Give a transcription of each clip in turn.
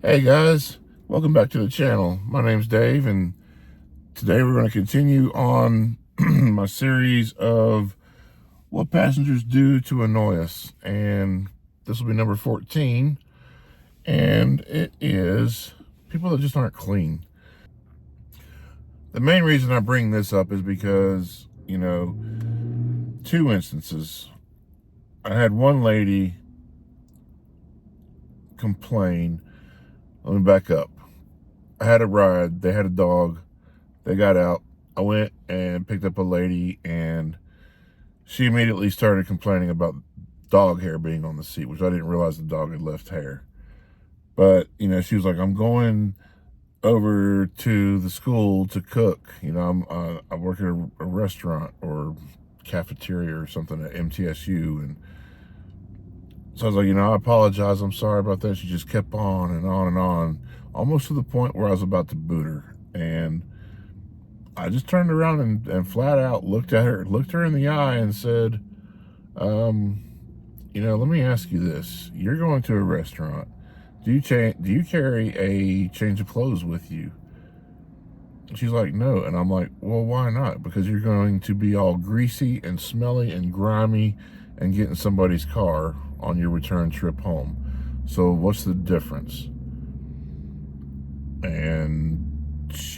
Hey guys, welcome back to the channel. My name's Dave, and today we're going to continue on my series of what passengers do to annoy us. And this will be number 14, and it is people that just aren't clean. The main reason I bring this up is because, two instances. I had one lady complain. Let me back up. I had a ride, they had a dog. They got out. I went and picked up a lady, and she immediately started complaining about dog hair being on the seat, which I didn't realize the dog had left hair. But, she was like, I'm going over to the school to cook. I work at a restaurant or cafeteria or something at MTSU. And so I was like, I apologize. I'm sorry about that. She just kept on and on and on, almost to the point where I was about to boot her. And I just turned around and flat out looked her in the eye and said, let me ask you this. You're going to a restaurant. Do you carry a change of clothes with you? She's like, no. And I'm like, well, why not? Because you're going to be all greasy and smelly and grimy and get in somebody's car on your return trip home. So what's the difference? And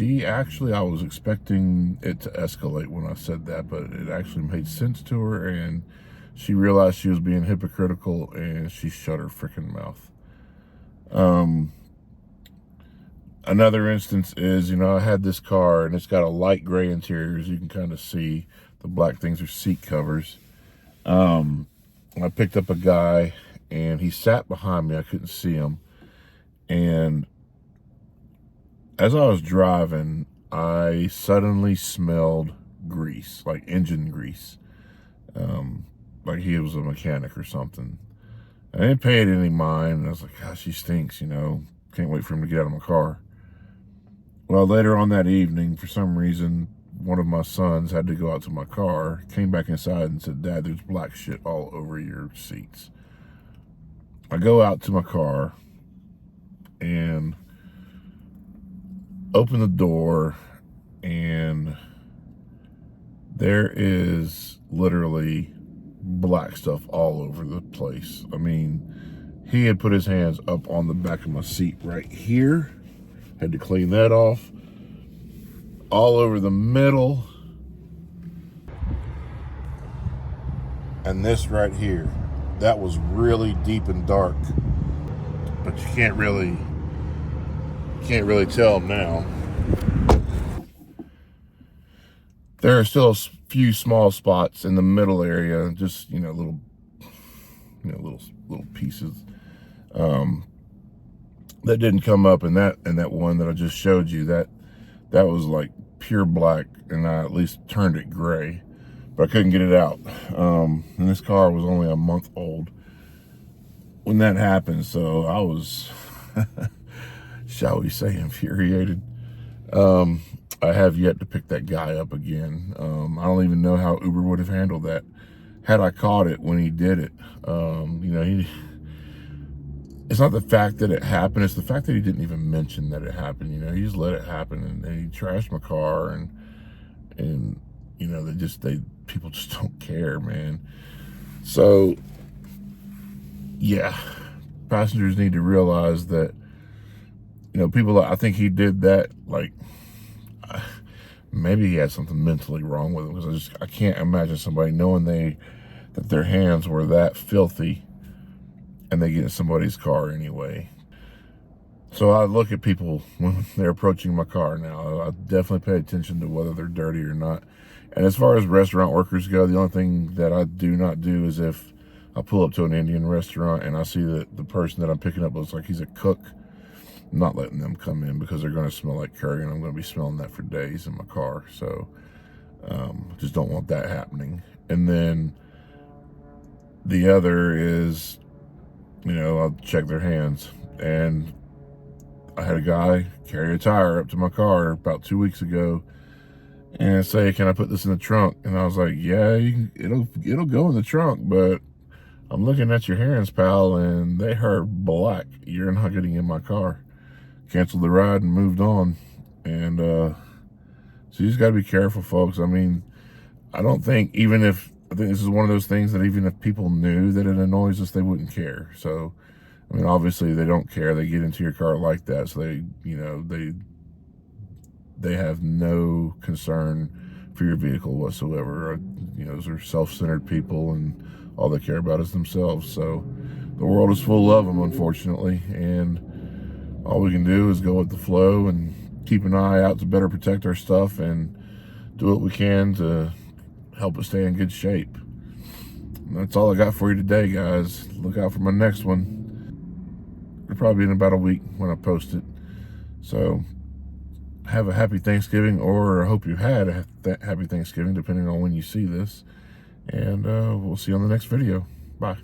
I was expecting it to escalate when I said that, but it actually made sense to her, and she realized she was being hypocritical, and she shut her freaking mouth. Another instance is, I had this car, and it's got a light gray interior, as you can kind of see. The black things are seat covers. I picked up a guy, and he sat behind me. I couldn't see him. And as I was driving, I suddenly smelled grease, like engine grease, like he was a mechanic or something. I didn't pay it any mind. I was like, gosh, he stinks, Can't wait for him to get out of my car. Well, later on that evening, for some reason, one of my sons had to go out to my car, came back inside and said, Dad, there's black shit all over your seats. I go out to my car and open the door, and there is literally black stuff all over the place. I mean, he had put his hands up on the back of my seat right here, had to clean that off, all over the middle, and this right here, that was really deep and dark, but you can't really tell now. There are still a few small spots in the middle area, just little pieces that didn't come up in that one that I just showed you. That was like pure black, and I at least turned it gray, but I couldn't get it out. And this car was only a month old when that happened, so I was, shall we say, infuriated. I have yet to pick that guy up again. I don't even know how Uber would have handled that had I caught it when he did it. It's not the fact that it happened, it's the fact that he didn't even mention that it happened. He just let it happen, and he trashed my car, and people just don't care, man. So yeah, passengers need to realize that, I think he did that, like, maybe he had something mentally wrong with him, because I can't imagine somebody knowing that their hands were that filthy and they get in somebody's car anyway. So I look at people when they're approaching my car now. I definitely pay attention to whether they're dirty or not. And as far as restaurant workers go, the only thing that I do not do is if I pull up to an Indian restaurant and I see that the person that I'm picking up looks like he's a cook, I'm not letting them come in, because they're going to smell like curry, and I'm going to be smelling that for days in my car. So just don't want that happening. And then the other is, I'll check their hands. And I had a guy carry a tire up to my car about 2 weeks ago and say, can I put this in the trunk? And I was like, yeah, it'll go in the trunk, but I'm looking at your hands, pal, and they are black. You're not getting in my car. canceled the ride and moved on. And so you just got to be careful, folks. I mean, I think this is one of those things that even if people knew that it annoys us, they wouldn't care. So, I mean, obviously they don't care. They get into your car like that, so they have no concern for your vehicle whatsoever. Those are self-centered people, and all they care about is themselves. So the world is full of them, unfortunately, and all we can do is go with the flow and keep an eye out to better protect our stuff and do what we can to help it stay in good shape. And that's all I got for you today, guys. Look out for my next one. It'll probably be in about a week when I post it. So have a happy Thanksgiving, or I hope you had a happy Thanksgiving, depending on when you see this. And we'll see you on the next video. Bye.